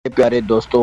प्यारे दोस्तों,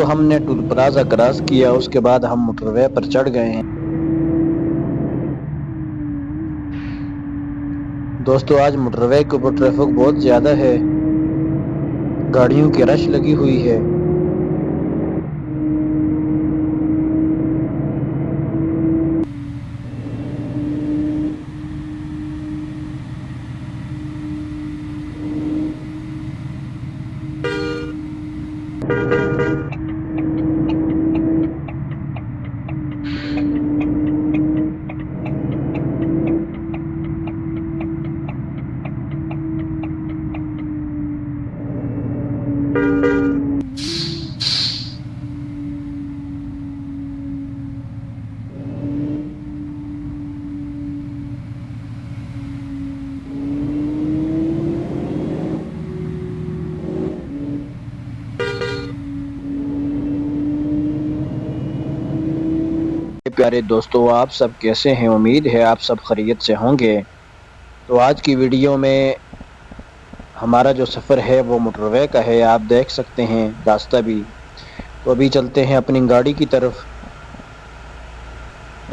हमने टूल प्लाजा क्रॉस किया। उसके बाद हम मोटरवे पर चढ़ गए हैं। दोस्तों, आज मोटरवे के ऊपर ट्रैफिक बहुत ज्यादा है, गाड़ियों की रश लगी हुई है। प्यारे दोस्तों, आप सब कैसे हैं? उम्मीद है आप सब खैरियत से होंगे। तो आज की वीडियो में हमारा जो सफ़र है वो मोटरवे का है। आप देख सकते हैं रास्ता भी। तो अभी चलते हैं अपनी गाड़ी की तरफ,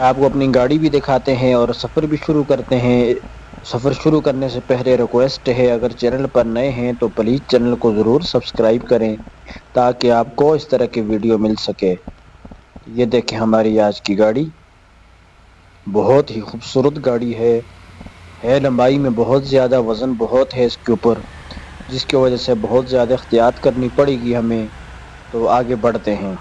आपको अपनी गाड़ी भी दिखाते हैं और सफ़र भी शुरू करते हैं। सफ़र शुरू करने से पहले रिक्वेस्ट है, अगर चैनल पर नए हैं तो प्लीज़ चैनल को ज़रूर सब्सक्राइब करें ताकि आपको इस तरह की वीडियो मिल सके। ये देखें हमारी आज की गाड़ी, बहुत ही खूबसूरत गाड़ी है लंबाई में बहुत ज़्यादा, वज़न बहुत है इसके ऊपर, जिसकी वजह से बहुत ज़्यादा एहतियात करनी पड़ेगी हमें। तो आगे बढ़ते हैं।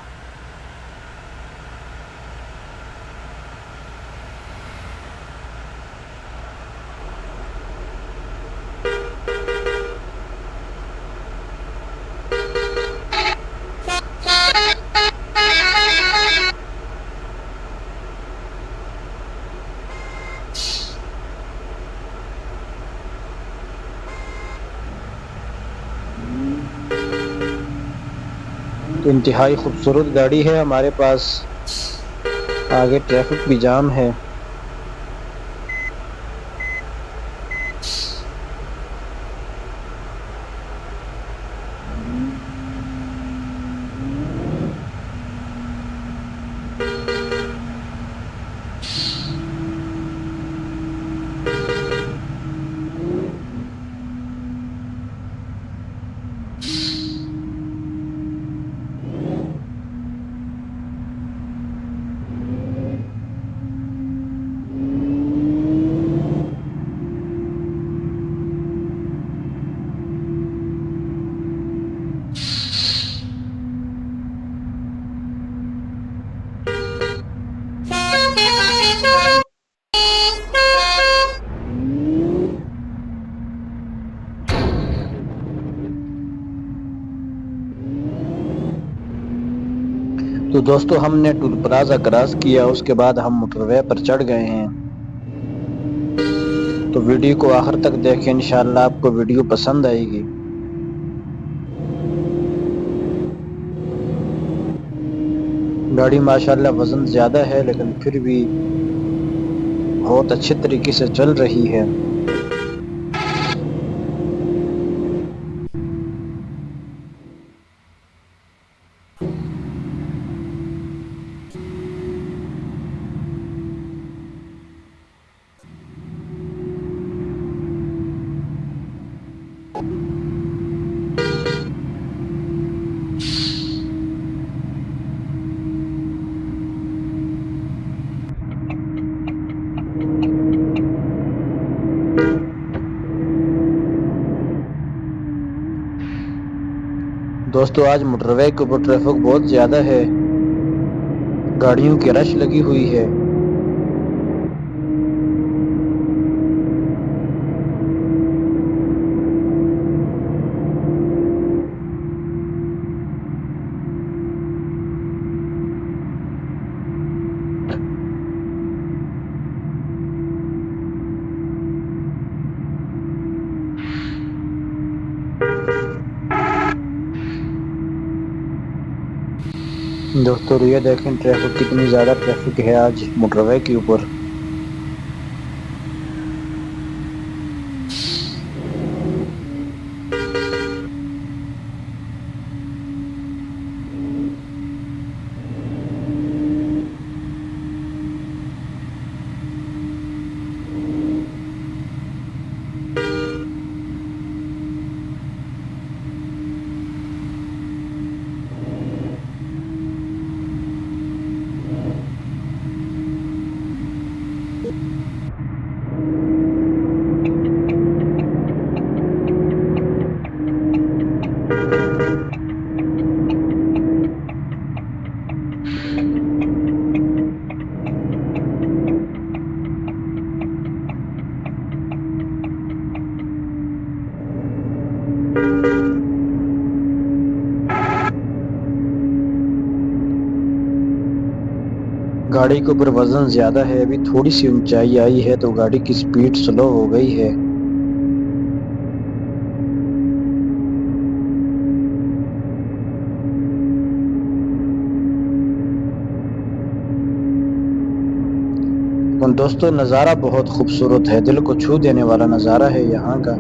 तो इंतहाई खूबसूरत गाड़ी है हमारे पास। आगे ट्रैफिक भी जाम है। तो दोस्तों, हमने टूल प्लाजा क्रॉस किया। उसके बाद हम मोटरवे पर चढ़ गए हैं। तो वीडियो को आखिर तक देखें, इंशाल्लाह आपको वीडियो पसंद आएगी। गाड़ी माशाल्लाह वज़न ज़्यादा है, लेकिन फिर भी बहुत अच्छे तरीके से चल रही है। दोस्तों, आज मोटरवे के ऊपर ट्रैफिक बहुत ज़्यादा है, गाड़ियों की रश लगी हुई है। दोस्तों ये देखें ट्रैफिक कितनी ज़्यादा ट्रैफिक है आज मोटरवे के ऊपर। गाड़ी के ऊपर वजन ज्यादा है, अभी थोड़ी सी ऊंचाई आई है तो गाड़ी की स्पीड स्लो हो गई है। दोस्तों नज़ारा बहुत खूबसूरत है, दिल को छू देने वाला नज़ारा है यहाँ का।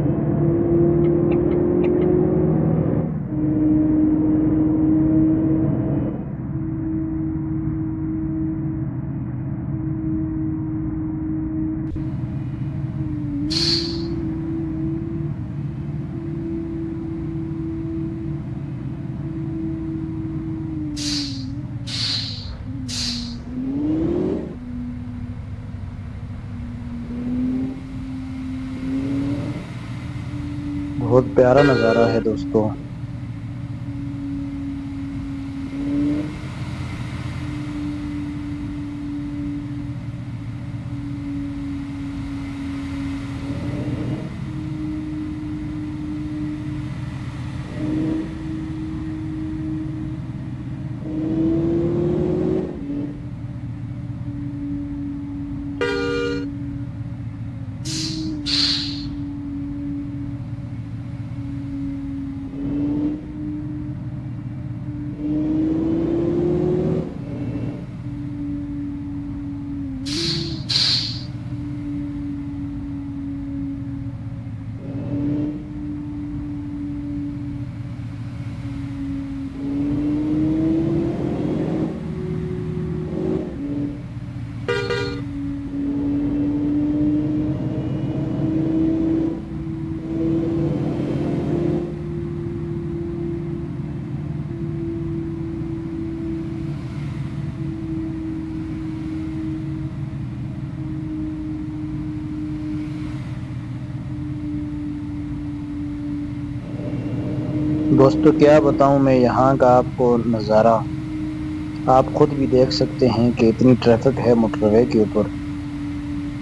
बहुत प्यारा नज़ारा है दोस्तों। दोस्तों क्या बताऊं मैं यहाँ का आपको नज़ारा, आप खुद भी देख सकते हैं कि इतनी ट्रैफिक है मोटरवे के ऊपर,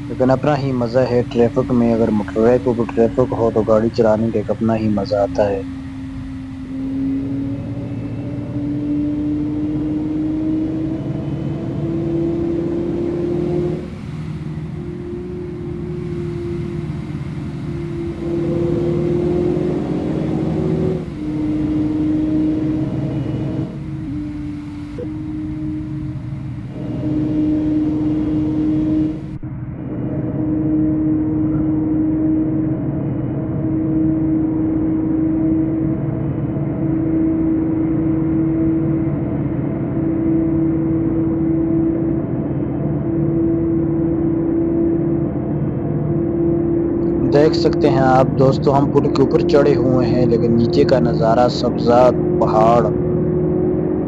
लेकिन अपना ही मज़ा है ट्रैफिक में। अगर मोटरवे के ऊपर ट्रैफिक हो तो गाड़ी चलाने का एक अपना ही मज़ा आता है। देख सकते हैं आप दोस्तों, हम पुल के ऊपर चढ़े हुए हैं लेकिन नीचे का नज़ारा सब्जा पहाड़,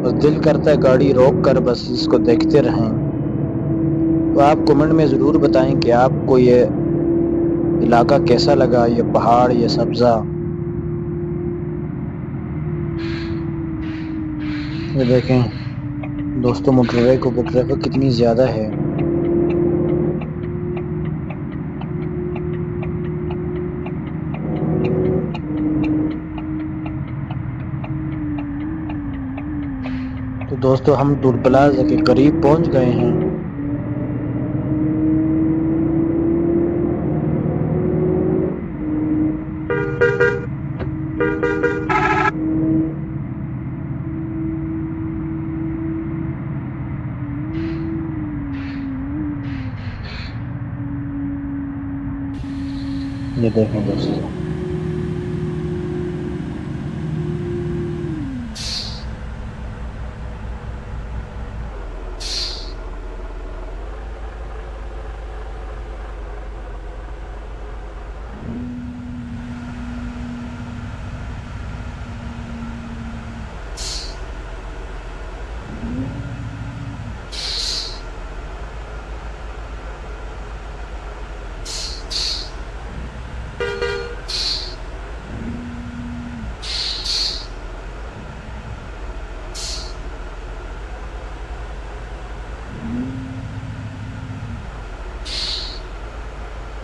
बस दिल करता है गाड़ी रोक कर बस इसको देखते रहें। तो आप कमेंट में ज़रूर बताएं कि आपको ये इलाका कैसा लगा, ये पहाड़, ये सब्जा। ये देखें दोस्तों मोटरवे के ऊपर ट्रैफिक कितनी ज़्यादा है। तो दोस्तों हम टोल प्लाजा के करीब पहुंच गए हैं। देखें दोस्तों,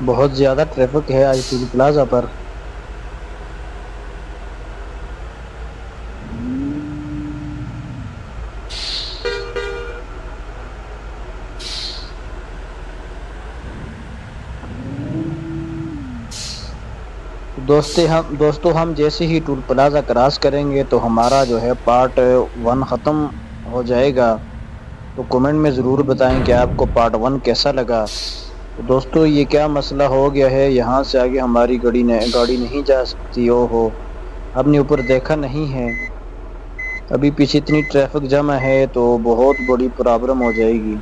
बहुत ज़्यादा ट्रैफिक है आज टोल प्लाजा पर। दोस्तों हम जैसे ही टोल प्लाजा क्रॉस करेंगे तो हमारा जो है पार्ट 1 ख़त्म हो जाएगा। तो कमेंट में ज़रूर बताएं कि आपको पार्ट 1 कैसा लगा। तो दोस्तों ये क्या मसला हो गया है, यहाँ से आगे हमारी गाड़ी नहीं जा सकती। ओहो, आपने ऊपर देखा नहीं है, अभी पीछे इतनी ट्रैफिक जमा है तो बहुत बड़ी प्रॉब्लम हो जाएगी।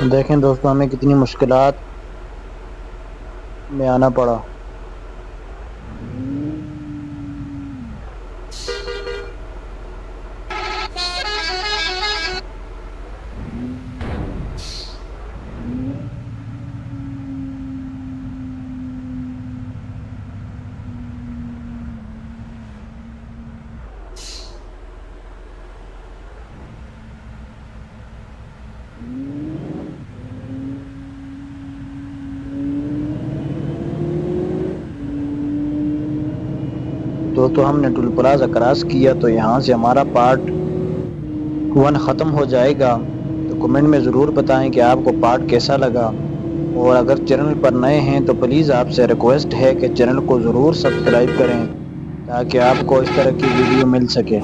देखें दोस्तों, हमें कितनी मुश्किलात में आना पड़ा। दोस्तों हमने टोल प्लाजा क्रॉस किया तो यहाँ से हमारा पार्ट 1 ख़त्म हो जाएगा। तो कमेंट में ज़रूर बताएं कि आपको पार्ट कैसा लगा। और अगर चैनल पर नए हैं तो प्लीज़ आपसे रिक्वेस्ट है कि चैनल को ज़रूर सब्सक्राइब करें ताकि आपको इस तरह की वीडियो मिल सके।